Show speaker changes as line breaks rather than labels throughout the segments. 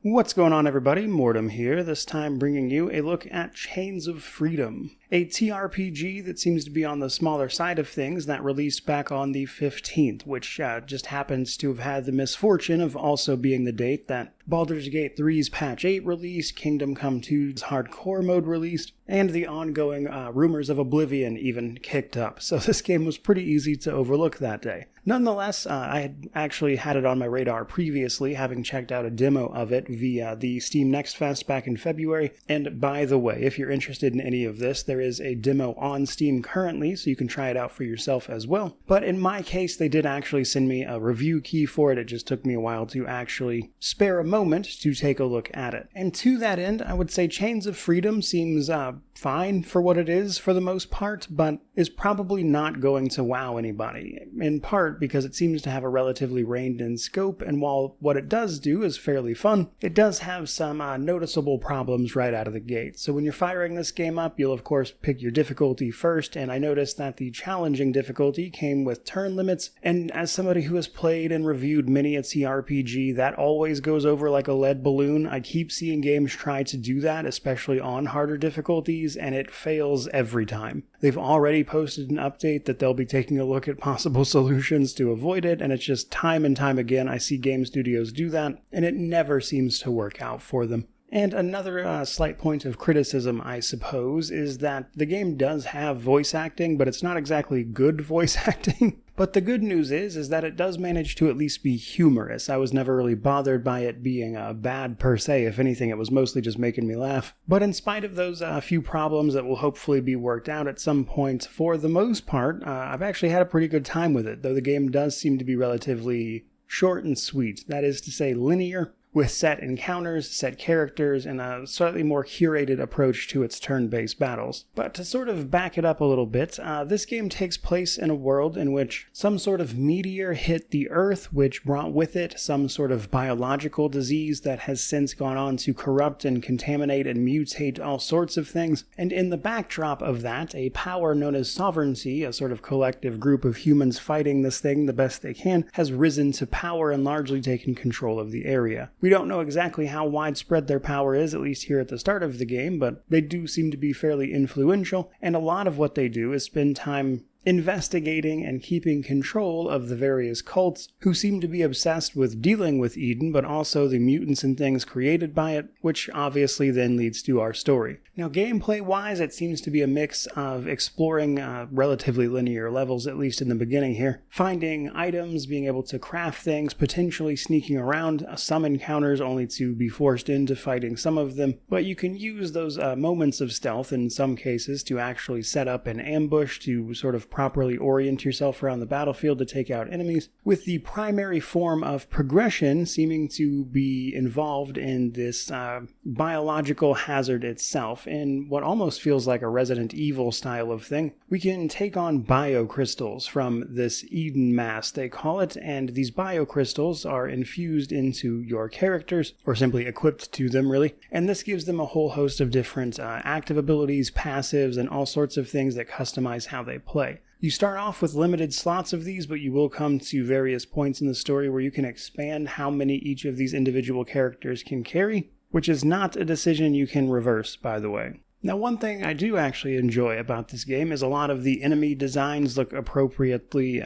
What's going on, everybody? Mortem here, this time bringing you a look at Chains of Freedom, a TRPG that seems to be on the smaller side of things that released back on the 15th, which just happens to have had the misfortune of also being the date that Baldur's Gate 3's Patch 8 released, Kingdom Come 2's Hardcore mode released, and the ongoing Rumors of Oblivion even kicked up, so this game was pretty easy to overlook that day. Nonetheless, I had actually had it on my radar previously, having checked out a demo of it via the Steam Next Fest back in February, and by the way, if you're interested in any of this, there is a demo on Steam currently, so you can try it out for yourself as well. But in my case, they did actually send me a review key for it. It just took me a while to actually spare a moment to take a look at it. And to that end, I would say Chains of Freedom seems fine for what it is for the most part, but is probably not going to wow anybody, in part because it seems to have a relatively reined-in scope, and while what it does do is fairly fun, it does have some noticeable problems right out of the gate. So when you're firing this game up, you'll of course pick your difficulty first, and I noticed that the challenging difficulty came with turn limits, and as somebody who has played and reviewed many a TRPG, that always goes over like a lead balloon. I keep seeing games try to do that, especially on harder difficulties, and it fails every time. They've already posted an update that they'll be taking a look at possible solutions to avoid it, and it's just time and time again I see game studios do that, and it never seems to work out for them. And another slight point of criticism, I suppose, is that the game does have voice acting, but it's not exactly good voice acting. But the good news is that it does manage to at least be humorous. I was never really bothered by it being bad per se. If anything, it was mostly just making me laugh. But in spite of those few problems that will hopefully be worked out at some point, for the most part, I've actually had a pretty good time with it, though the game does seem to be relatively short and sweet. That is to say, linear, with set encounters, set characters, and a slightly more curated approach to its turn-based battles. But to sort of back it up a little bit, this game takes place in a world in which some sort of meteor hit the Earth, which brought with it some sort of biological disease that has since gone on to corrupt and contaminate and mutate all sorts of things. And in the backdrop of that, a power known as sovereignty, a sort of collective group of humans fighting this thing the best they can, has risen to power and largely taken control of the area. We don't know exactly how widespread their power is, at least here at the start of the game, but they do seem to be fairly influential, and a lot of what they do is spend time investigating and keeping control of the various cults who seem to be obsessed with dealing with Eden, but also the mutants and things created by it, which obviously then leads to our story. Now, gameplay-wise, it seems to be a mix of exploring relatively linear levels, at least in the beginning here, finding items, being able to craft things, potentially sneaking around, some encounters only to be forced into fighting some of them, but you can use those moments of stealth in some cases to actually set up an ambush to sort of properly orient yourself around the battlefield to take out enemies, with the primary form of progression seeming to be involved in this biological hazard itself, in what almost feels like a Resident Evil style of thing. We can take on biocrystals from this Eden mass, they call it, and these biocrystals are infused into your characters, or simply equipped to them really, and this gives them a whole host of different active abilities, passives, and all sorts of things that customize how they play. You start off with limited slots of these, but you will come to various points in the story where you can expand how many each of these individual characters can carry, which is not a decision you can reverse, by the way. Now, one thing I do actually enjoy about this game is a lot of the enemy designs look appropriately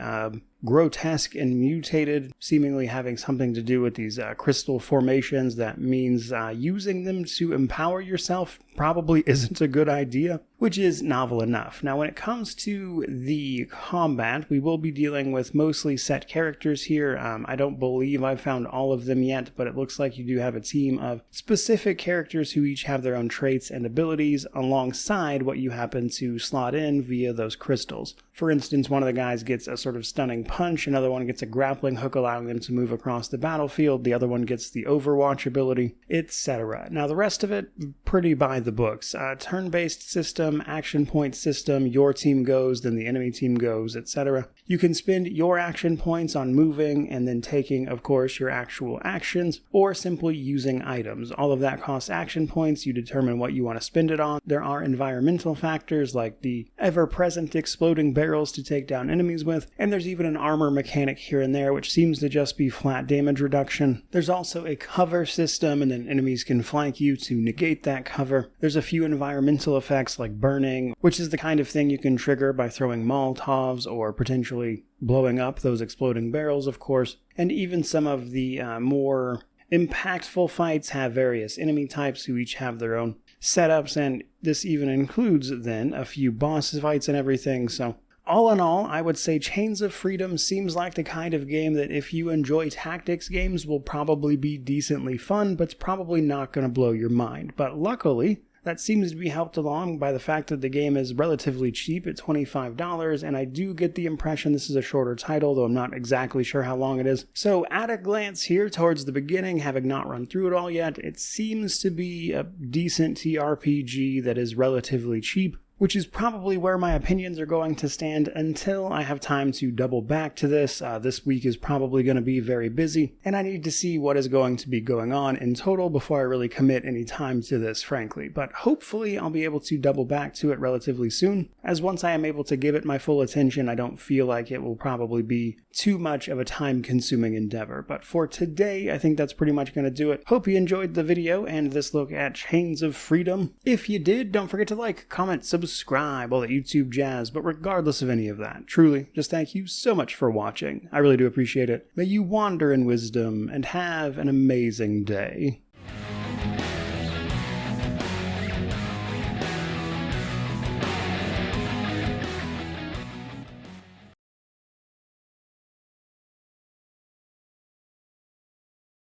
grotesque and mutated, seemingly having something to do with these crystal formations. That means using them to empower yourself probably isn't a good idea, which is novel enough. Now, when it comes to the combat, we will be dealing with mostly set characters here. I don't believe I've found all of them yet, but it looks like you do have a team of specific characters who each have their own traits and abilities alongside what you happen to slot in via those crystals. For instance, one of the guys gets a sort of stunning punch, another one gets a grappling hook allowing them to move across the battlefield, the other one gets the Overwatch ability, etc. Now, the rest of it, pretty by the books. Turn-based system, action point system, your team goes, then the enemy team goes, etc. You can spend your action points on moving and then taking, of course, your actual actions, or simply using items. All of that costs action points. You determine what you want to spend it on. There are environmental factors like the ever-present exploding barrels to take down enemies with, and there's even an armor mechanic here and there, which seems to just be flat damage reduction. There's also a cover system, and then enemies can flank you to negate that cover. There's a few environmental effects like burning, which is the kind of thing you can trigger by throwing Molotovs or potentially blowing up those exploding barrels, of course. And even some of the more impactful fights have various enemy types who each have their own setups, and this even includes then a few boss fights and everything. So all in all, I would say Chains of Freedom seems like the kind of game that if you enjoy tactics games will probably be decently fun, but it's probably not going to blow your mind. But luckily, that seems to be helped along by the fact that the game is relatively cheap at $25, and I do get the impression this is a shorter title, though I'm not exactly sure how long it is. So at a glance here towards the beginning, having not run through it all yet, it seems to be a decent TRPG that is relatively cheap, which is probably where my opinions are going to stand until I have time to double back to this. This week is probably going to be very busy, and I need to see what is going to be going on in total before I really commit any time to this, frankly. But hopefully I'll be able to double back to it relatively soon, as once I am able to give it my full attention, I don't feel like it will probably be too much of a time-consuming endeavor. But for today, I think that's pretty much going to do it. Hope you enjoyed the video and this look at Chains of Freedom. If you did, don't forget to like, comment, subscribe, all that YouTube jazz. But regardless of any of that, truly, just thank you so much for watching. I really do appreciate it. May you wander in wisdom and have an amazing day.